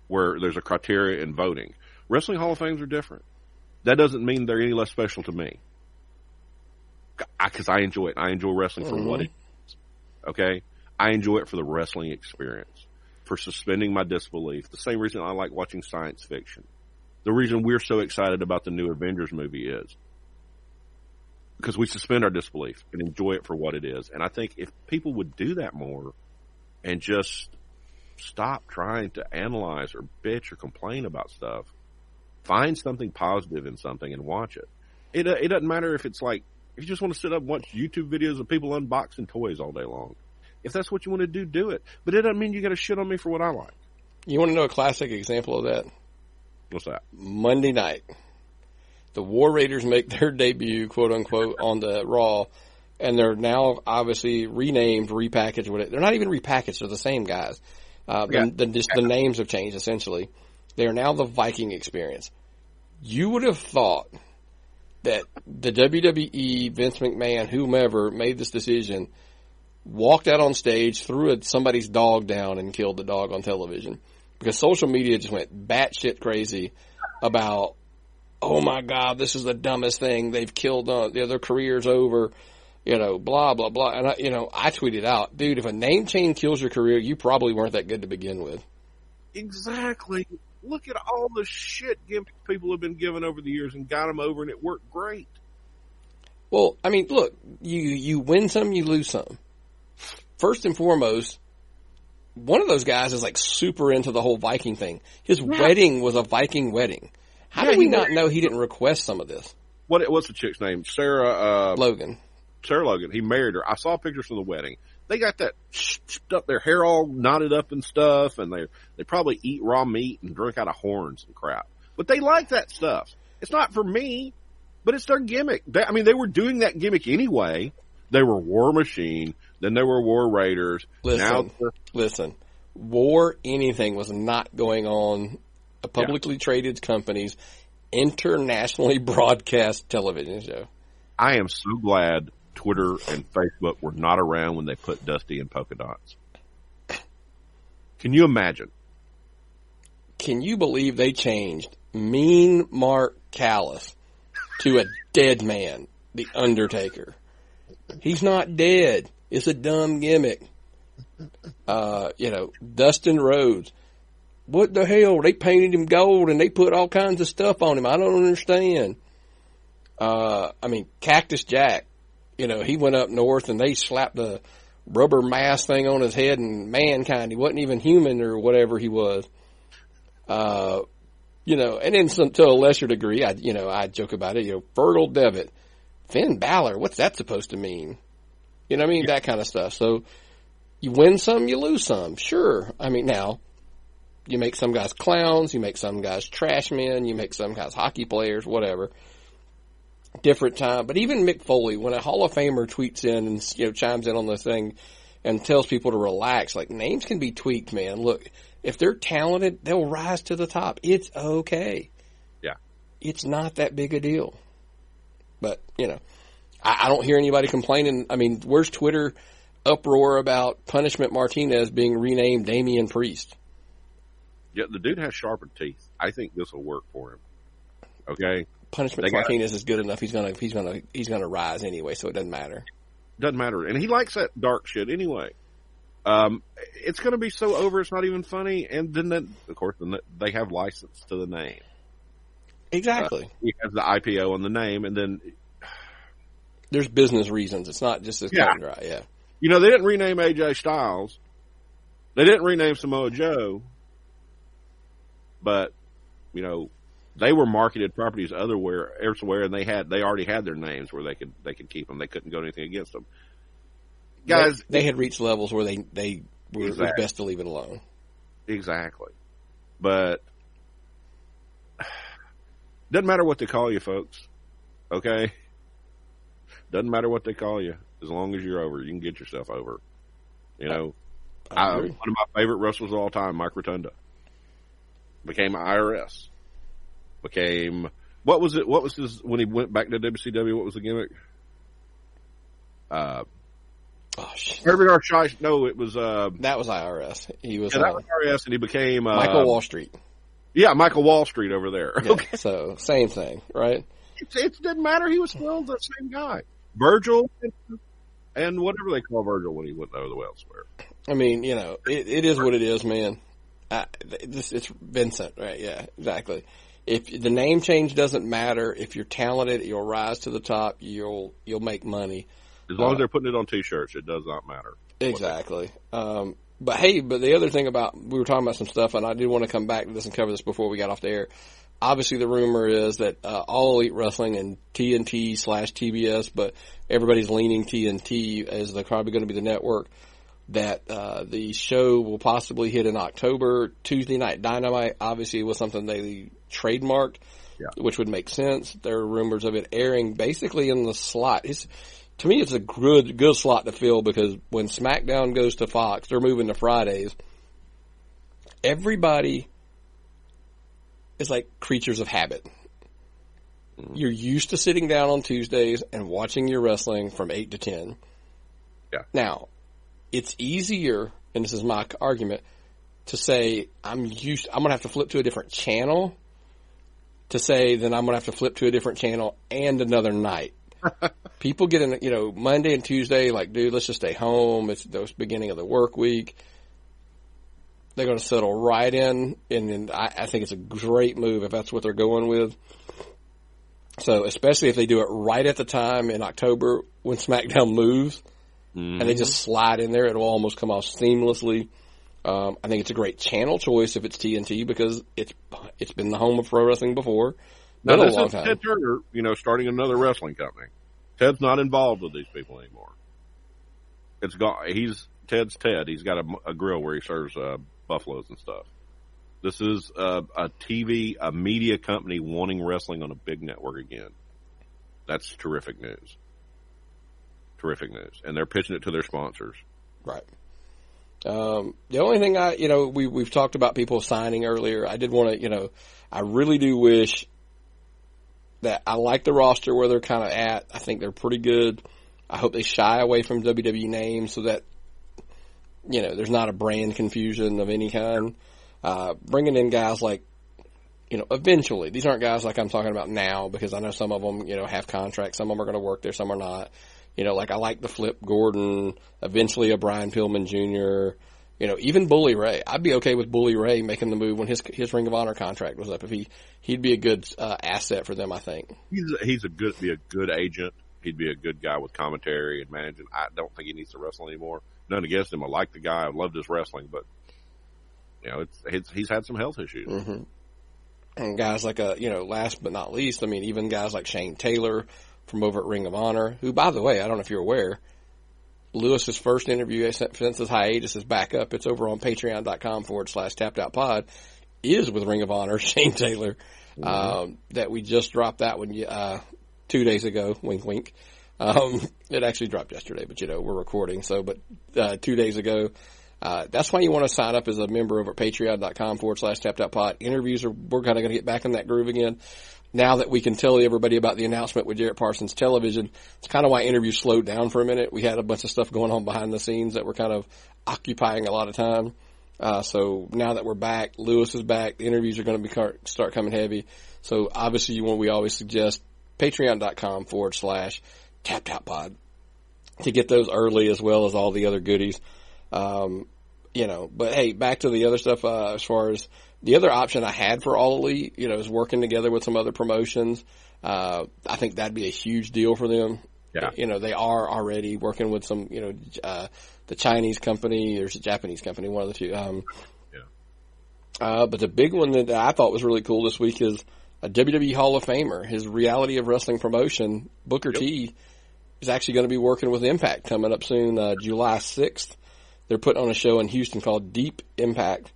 B: where there's a criteria in voting. Wrestling Hall of Fames are different. That doesn't mean they're any less special to me. Because I enjoy it. I enjoy wrestling for what it is. Okay? I enjoy it for the wrestling experience, for suspending my disbelief. The same reason I like watching science fiction. The reason we're so excited about the new Avengers movie is because we suspend our disbelief and enjoy it for what it is. And I think if people would do that more and just stop trying to analyze or bitch or complain about stuff, find something positive in something and watch it. It doesn't matter if it's like, if you just want to sit up and watch YouTube videos of people unboxing toys all day long. If that's what you want to do, do it. But it doesn't mean you got to shit on me for what I like.
A: You want to know a classic example of that?
B: What's that?
A: Monday night. The War Raiders make their debut, quote unquote, on the Raw, and they're now obviously renamed, repackaged. Whatever. They're not even repackaged. They're the same guys. The names have changed, essentially. They are now the Viking Experience. You would have thought that the WWE, Vince McMahon, whomever, made this decision, walked out on stage, threw somebody's dog down, and killed the dog on television. Because social media just went batshit crazy about, oh my God, this is the dumbest thing. They've killed their career's over, blah, blah, blah. And I tweeted out, dude, if a name change kills your career, you probably weren't that good to begin with.
B: Exactly. Look at all the shit people have been given over the years and got them over, and it worked great.
A: Well, I mean, look, you win some, you lose some. First and foremost, one of those guys is like super into the whole Viking thing. His wedding was a Viking wedding. How do we not know he didn't request some of this?
B: What's the chick's name? Sarah
A: Logan.
B: Sarah Logan. He married her. I saw pictures from the wedding. They got that stuff, their hair all knotted up and stuff, and they probably eat raw meat and drink out of horns and crap. But they like that stuff. It's not for me, but it's their gimmick. They were doing that gimmick anyway. They were War Machine, then they were War Raiders.
A: Listen. War anything was not going on a publicly traded company's internationally broadcast television show.
B: I am so glad Twitter and Facebook were not around when they put Dusty in polka dots. Can you imagine?
A: Can you believe they changed Mean Mark Callis to a dead man, The Undertaker? He's not dead. It's a dumb gimmick. Dustin Rhodes. What the hell? They painted him gold and they put all kinds of stuff on him. I don't understand. Cactus Jack. He went up north and they slapped the rubber mask thing on his head, and Mankind, he wasn't even human or whatever he was. And then to a lesser degree, I joke about it, Fergal Devitt, Finn Balor, what's that supposed to mean? That kind of stuff. So you win some, you lose some. Sure. Now you make some guys clowns, you make some guys trash men, you make some guys hockey players, whatever. Different time. But even Mick Foley, when a Hall of Famer tweets in and, chimes in on the thing and tells people to relax, like, names can be tweaked, man. Look, if they're talented, they'll rise to the top. It's okay.
B: Yeah.
A: It's not that big a deal. But, I don't hear anybody complaining. Where's Twitter uproar about Punishment Martinez being renamed Damian Priest?
B: Yeah, the dude has sharper teeth. I think this will work for him. Okay?
A: Punishment Martinez is good enough. He's gonna rise anyway, so it doesn't matter.
B: Doesn't matter, and he likes that dark shit anyway. It's gonna be so over, it's not even funny. And then, of course, they have license to the name.
A: Exactly.
B: He has the IPO on the name, and then
A: there's business reasons. It's not just as cut and dry. Yeah.
B: They didn't rename AJ Styles. They didn't rename Samoa Joe, but they were marketed properties elsewhere, and they already had their names where they could keep them. They couldn't go anything against them. Guys,
A: they had reached levels where they were it was best to leave it alone.
B: Exactly, but doesn't matter what they call you, folks. Okay, doesn't matter what they call you as long as you're over. You can get yourself over. One of my favorite wrestlers of all time, Mike Rotunda, became IRS. What was it? What was his, when he went back to WCW, what was the gimmick? Herbert R. Shice. No, it was,
A: that was IRS. He was,
B: that was IRS, and he became,
A: Michael Wall Street.
B: Yeah, Michael Wall Street over there.
A: Yeah, okay. So, same thing, right?
B: It didn't matter. He was still the same guy. Virgil And whatever they call Virgil when he went elsewhere.
A: I mean, it is what it is, man. It's Vincent, right? Yeah, exactly. If the name change doesn't matter, if you're talented, you'll rise to the top. You'll make money.
B: As long as they're putting it on T-shirts, it does not matter.
A: Exactly. But the other thing we were talking about some stuff, and I do want to come back to this and cover this before we got off the air. Obviously, the rumor is that All Elite Wrestling and TNT/TBS, but everybody's leaning TNT as they're probably going to be the network, that the show will possibly hit in October. Tuesday Night Dynamite obviously was something they trademarked, which would make sense. There are rumors of it airing basically in the slot. To me, it's a good slot to fill because when SmackDown goes to Fox, they're moving to Fridays. Everybody is like creatures of habit. You're used to sitting down on Tuesdays and watching your wrestling from 8 to 10.
B: Yeah.
A: Now, it's easier, and this is my argument, to say I'm going to have to flip to a different channel to say then I'm going to have to flip to a different channel and another night. People get in, Monday and Tuesday, like, dude, let's just stay home. It's the beginning of the work week. They're going to settle right in, and I think it's a great move if that's what they're going with. So, especially if they do it right at the time in October when SmackDown moves, and they just slide in there, it'll almost come off seamlessly. I think it's a great channel choice if it's TNT because it's been the home of pro wrestling before.
B: Now, this is Ted Turner, starting another wrestling company. Ted's not involved with these people anymore. It's gone. Ted's Ted. He's got a grill where he serves buffaloes and stuff. This is a media company wanting wrestling on a big network again. That's terrific news. Terrific news. And they're pitching it to their sponsors.
A: Right. The only thing we've talked about people signing earlier. I did want to, I really do wish that I like the roster where they're kind of at. I think they're pretty good. I hope they shy away from WWE names so that, there's not a brand confusion of any kind. Bringing in guys like, eventually. These aren't guys like I'm talking about now because I know some of them, have contracts. Some of them are going to work there. Some are not. Like I like the Flip Gordon, eventually a Brian Pillman Jr., even Bully Ray. I'd be okay with Bully Ray making the move when his Ring of Honor contract was up. If he'd be a good asset for them, I think.
B: He's a good agent. He'd be a good guy with commentary and managing. I don't think he needs to wrestle anymore. None against him. I like the guy. I loved his wrestling, but he's had some health issues.
A: Mm-hmm. And guys like last but not least, even guys like Shane Taylor from over at Ring of Honor, who, by the way, I don't know if you're aware, Lewis's first interview since his hiatus is back up. It's over on patreon.com/tappedOutPod, is with Ring of Honor, Shane Taylor, that we just dropped that one 2 days ago, wink, wink. It actually dropped yesterday, but we're recording. But 2 days ago, that's why you want to sign up as a member over at patreon.com/tappedOutPod. Interviews we're kind of going to get back in that groove again. Now that we can tell everybody about the announcement with Jarrett Parsons Television, it's kind of why interviews slowed down for a minute. We had a bunch of stuff going on behind the scenes that were kind of occupying a lot of time. So now that we're back, Lewis is back, the interviews are going to start coming heavy. So obviously we always suggest patreon.com/tappedOutPod to get those early as well as all the other goodies. But hey, back to the other stuff, as far as the other option I had for All Elite, is working together with some other promotions. I think that'd be a huge deal for them.
B: Yeah.
A: They are already working with some, the Chinese company, there's a Japanese company, one of the two. But the big one that I thought was really cool this week is a WWE Hall of Famer. His Reality of Wrestling promotion, Booker T, is actually going to be working with Impact coming up soon, July 6th. They're putting on a show in Houston called Deep Impact.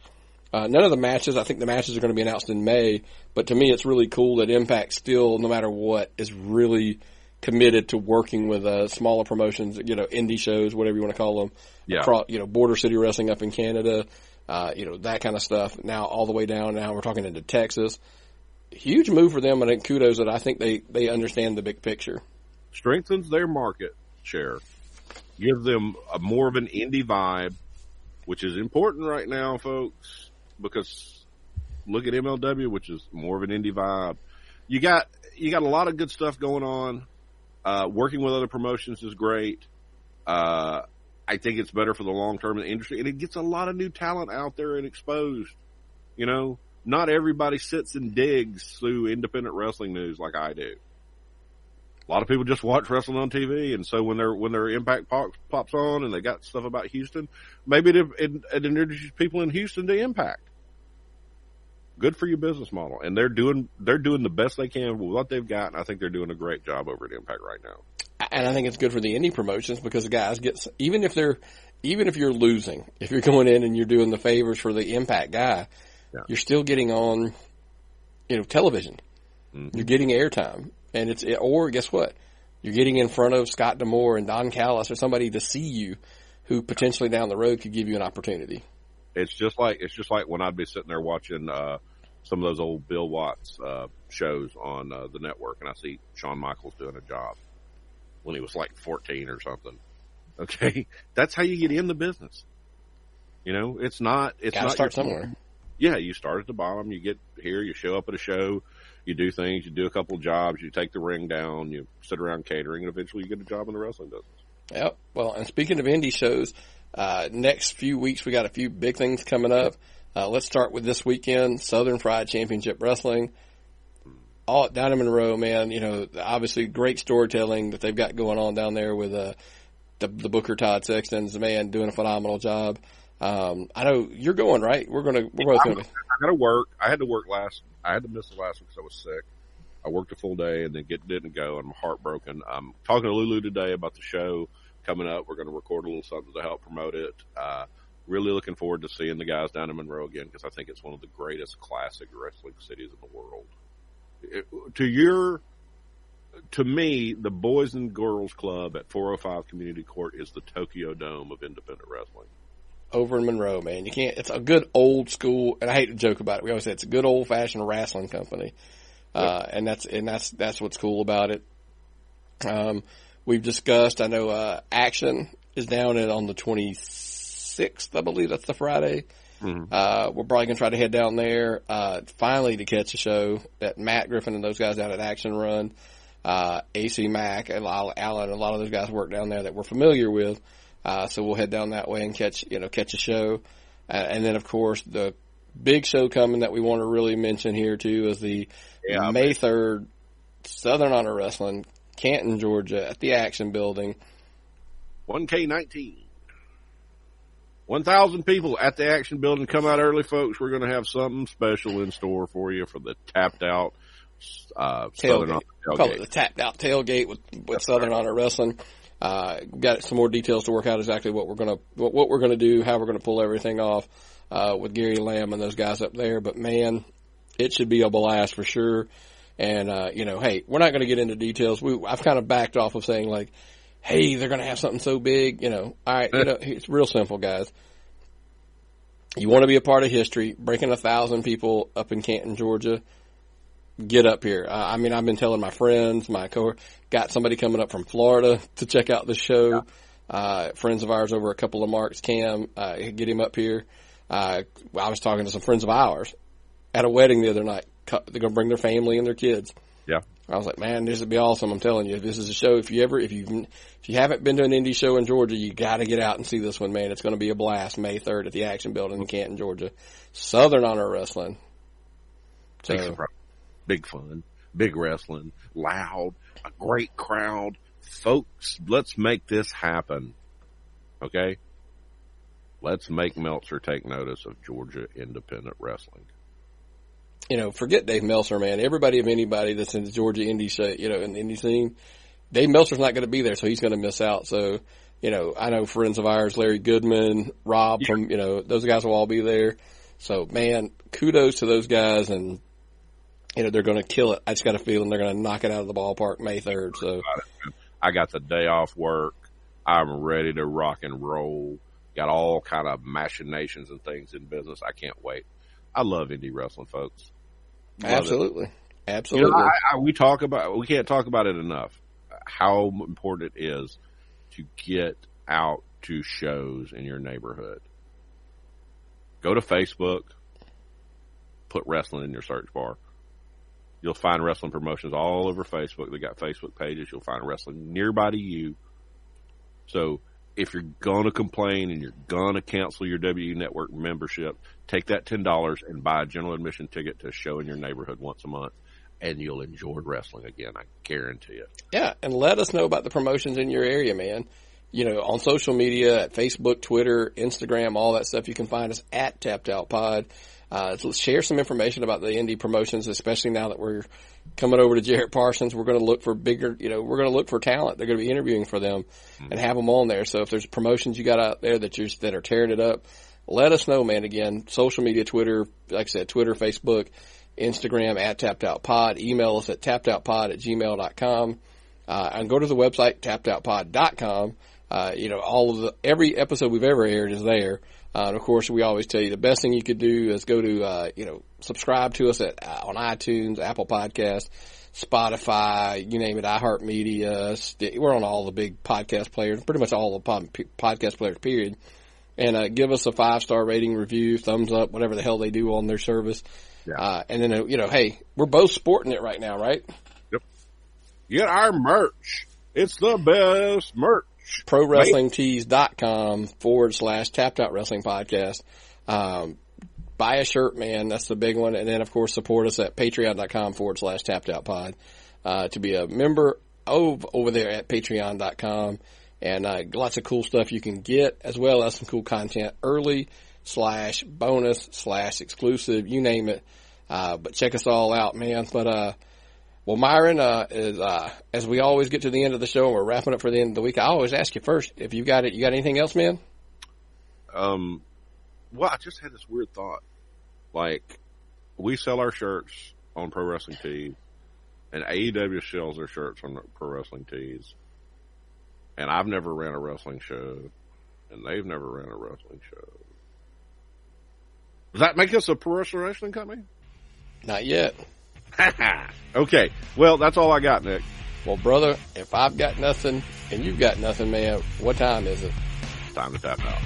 A: None of the matches, I think the matches are going to be announced in May, but to me it's really cool that Impact still, no matter what, is really committed to working with smaller promotions, indie shows, whatever you want to call them.
B: Yeah.
A: Across, Border City Wrestling up in Canada, that kind of stuff. Now all the way down, now we're talking into Texas. Huge move for them, and I think kudos that I think they understand the big picture.
B: Strengthens their market share. Gives them more of an indie vibe, which is important right now, folks, because look at MLW, which is more of an indie vibe. You got a lot of good stuff going on. Working with other promotions is great. I think it's better for the long term in the industry, and it gets a lot of new talent out there and exposed. You know, not everybody sits and digs through independent wrestling news like I do. A lot of people just watch wrestling on TV, and so when their Impact pops on and they got stuff about Houston, maybe it introduces people in Houston to Impact. Good for your business model, and they're doing the best they can with what they've got, and I think they're doing a great job over at Impact right now.
A: And I think it's good for the indie promotions because the guys get, even if you're losing, if you're going in and you're doing the favors for the Impact guy, you're still getting on, television. Mm-hmm. You're getting airtime, and or guess what? You're getting in front of Scott D'Amore and Don Callis or somebody to see you, who potentially down the road could give you an opportunity.
B: It's just like when I'd be sitting there watching some of those old Bill Watts shows on the network, and I see Shawn Michaels doing a job when he was like 14 or something. Okay, that's how you get in the business. It's not. It's
A: gotta
B: not
A: start somewhere.
B: Yeah, you start at the bottom. You get here. You show up at a show. You do things. You do a couple of jobs. You take the ring down. You sit around catering, and eventually you get a job in the wrestling business.
A: Yep. Well, and speaking of indie shows, next few weeks we got a few big things coming up. Let's start with this weekend: Southern Fried Championship Wrestling. All down in Monroe, man. Obviously great storytelling that they've got going on down there with the Booker Todd Sexton's man doing a phenomenal job. I know you're going, right? We're both going to.
B: I got to work. I had to miss the last one because I was sick. I worked a full day and then didn't go, and I'm heartbroken. I'm talking to Lulu today about the show coming up. We're going to record a little something to help promote it. Really looking forward to seeing the guys down in Monroe again because I think it's one of the greatest classic wrestling cities in the world. To me, the Boys and Girls Club at 405 Community Court is the Tokyo Dome of independent wrestling.
A: Over in Monroe, man. You can't, it's a good old school, and I hate to joke about it. We always say it's a good old fashioned wrestling company. And that's what's cool about it. We've discussed, I know, Action is down on the 26th, I believe that's the Friday. Mm-hmm. We're probably going to try to head down there, finally to catch a show that Matt Griffin and those guys out at Action run. AC Mack and Alan, a lot of those guys work down there that we're familiar with. So we'll head down that way and catch a show. And then of course the big show coming that we want to really mention here too is the May 3rd Southern Honor Wrestling, Canton, Georgia at the Action Building.
B: 1K19. 1,000 people at the Action Building. Come out early, folks. We're going to have something special in store for you for the tapped out Southern Honor tailgate.
A: Call it the tapped out tailgate with Southern Honor Wrestling. Got some more details to work out exactly what we're gonna do, how we're gonna pull everything off with Gary Lamb and those guys up there. But man, it should be a blast for sure. And hey, we're not gonna get into details. I've kind of backed off of saying like, hey, they're gonna have something so big. All right, it's real simple, guys. You want to be a part of history, breaking 1,000 people up in Canton, Georgia. Get up here. I've been telling my friends, got somebody coming up from Florida to check out the show. Yeah. Friends of ours over a couple of marks, Cam, get him up here. I was talking to some friends of ours at a wedding the other night. They're going to bring their family and their kids.
B: Yeah.
A: I was like, man, this would be awesome. I'm telling you, this is a show. If you haven't been to an indie show in Georgia, you got to get out and see this one, man. It's going to be a blast. May 3rd at the Action Building in Canton, Georgia. Southern Honor Wrestling.
B: Big fun, big wrestling, loud, a great crowd. Folks, let's make this happen. Okay? Let's make Meltzer take notice of Georgia independent wrestling.
A: Forget Dave Meltzer, man. Everybody of anybody that's in the Georgia indie in the indie scene, Dave Meltzer's not going to be there, so he's going to miss out. So, I know friends of ours, Larry Goodman, Rob from, those guys will all be there. So, man, kudos to those guys, and they're going to kill it. I just got a feeling they're going to knock it out of the ballpark May 3rd. So
B: I got the day off work. I'm ready to rock and roll. Got all kind of machinations and things in business. I can't wait. I love indie wrestling, folks.
A: Absolutely. Absolutely.
B: We can't talk about it enough. How important it is to get out to shows in your neighborhood. Go to Facebook, put wrestling in your search bar. You'll find wrestling promotions all over Facebook. They got Facebook pages. You'll find wrestling nearby to you. So if you're going to complain and you're going to cancel your WWE Network membership, take that $10 and buy a general admission ticket to a show in your neighborhood once a month, and you'll enjoy wrestling again. I guarantee it.
A: Yeah, and let us know about the promotions in your area, man. You know, on social media, at Facebook, Twitter, Instagram, all that stuff, you can find us at Tapped Out Pod. So share some information about the indie promotions, especially now that we're coming over to Jarrett Parsons. We're going to look for bigger, you know, we're going to look for talent. They're going to be interviewing for them and have them on there. So if there's promotions you got out there that are tearing it up, let us know, man. Again, social media, Twitter, like I said, Twitter, Facebook, Instagram, at Tapped Out Pod. Email us at tappedoutpod@gmail.com. And go to the website, tappedoutpod.com. You know, every episode we've ever aired is there. And of course, we always tell you the best thing you could do is go to, you know, subscribe to us on iTunes, Apple Podcasts, Spotify, you name it, iHeartMedia. We're on all the big podcast players, pretty much all the podcast players, period. And, give us a 5-star rating, review, thumbs up, whatever the hell they do on their service. Yeah. And then, you know, hey, we're both sporting it right now, right?
B: Yep. Get our merch. It's the best merch.
A: ProWrestlingTees.com/Tapped Out Wrestling Podcast. Buy a shirt, man. That's the big one. And then, of course, support us at Patreon.com/Tapped Out Pod, to be a member over there at Patreon.com. And, lots of cool stuff you can get, as well as some cool content early /bonus/exclusive, you name it. But check us all out, man. But, well, Myron, as we always get to the end of the show and we're wrapping up for the end of the week, I always ask you first, if you got anything else, man?
B: Well, I just had this weird thought. Like, we sell our shirts on Pro Wrestling Tees, and AEW sells their shirts on Pro Wrestling Tees. And I've never ran a wrestling show, and they've never ran a wrestling show. Does that make us a professional wrestling company?
A: Not yet.
B: Okay. Well, that's all I got, Nick.
A: Well, brother, if I've got nothing and you've got nothing, man, what time is it?
B: Time to tap out.